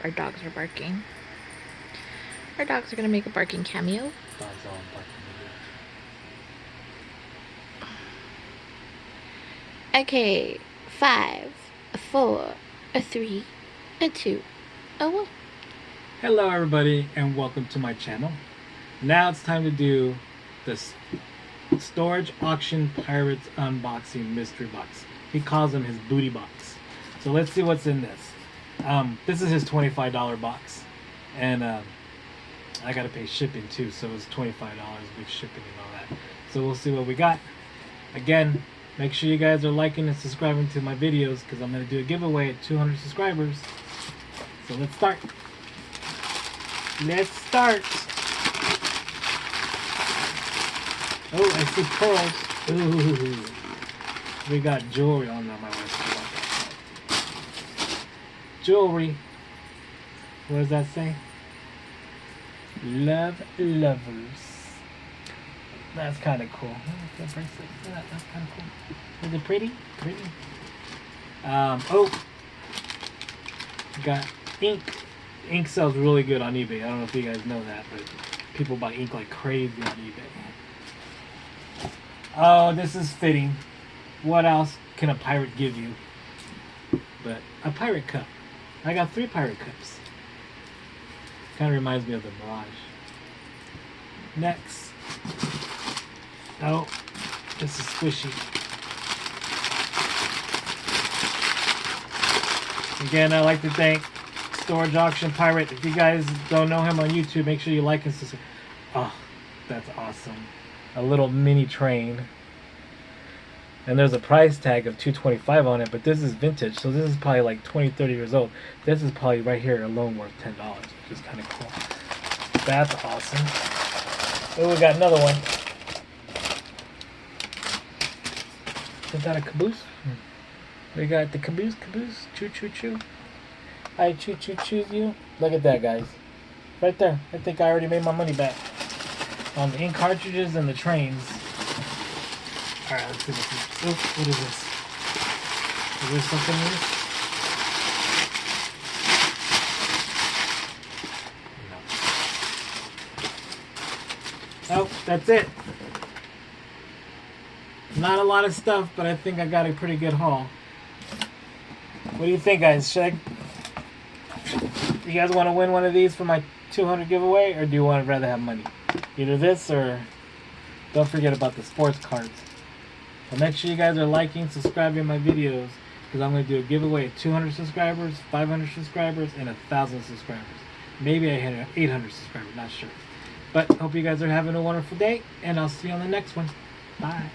Our dogs are barking. Our dogs are gonna make a barking cameo. Dogs all barking. Okay, 5, 4, 3, 2, 1. Hello everybody and welcome to my channel. Now it's time to do this storage auction pirates unboxing mystery box. He calls them his booty box. So let's see what's in this. This is his $25 box, and I gotta pay shipping too, so it's $25 with shipping and all that. So we'll see what we got. Again, make sure you guys are liking and subscribing to my videos because I'm gonna do a giveaway at 200 subscribers. So let's start. Let's start. Oh, I see pearls. Ooh. We got jewelry on my website. Jewelry. What does that say? Love lovers. That's kind of cool. That's kind of cool. Is it pretty? Pretty. Oh. Got ink. Ink sells really good on eBay. I don't know if you guys know that, but people buy ink like crazy on eBay. Oh, this is fitting. What else can a pirate give you but a pirate cup? I got 3 pirate cups. Kind of reminds me of the Mirage. Next. Oh, this is squishy. Again, I'd like to thank Storage Auction Pirate. If you guys don't know him on YouTube, make sure you like and subscribe. Oh, that's awesome. A little mini train. And there's a price tag of $225 on it, but this is vintage, so this is probably like 20-30 years old. This is probably right here alone worth $10, which is kind of cool. That's awesome. Oh, we got another one. Is that a caboose? We got the caboose. Choo choo choo. I choo choo choose you. Look at that, guys. Right there. I think I already made my money back on the ink cartridges and the trains. Alright, let's see what's this. Oh, what is this? Is there something in this? No. Oh, that's it. Not a lot of stuff, but I think I got a pretty good haul. What do you think, guys? Should I... You guys want to win one of these for my 200 giveaway, or do you want to rather have money? Either this, or don't forget about the sports cards. So make sure you guys are liking, subscribing my videos, because I'm going to do a giveaway at 200 subscribers, 500 subscribers, and 1,000 subscribers. Maybe I hit 800 subscribers, not sure. But hope you guys are having a wonderful day, and I'll see you on the next one. Bye.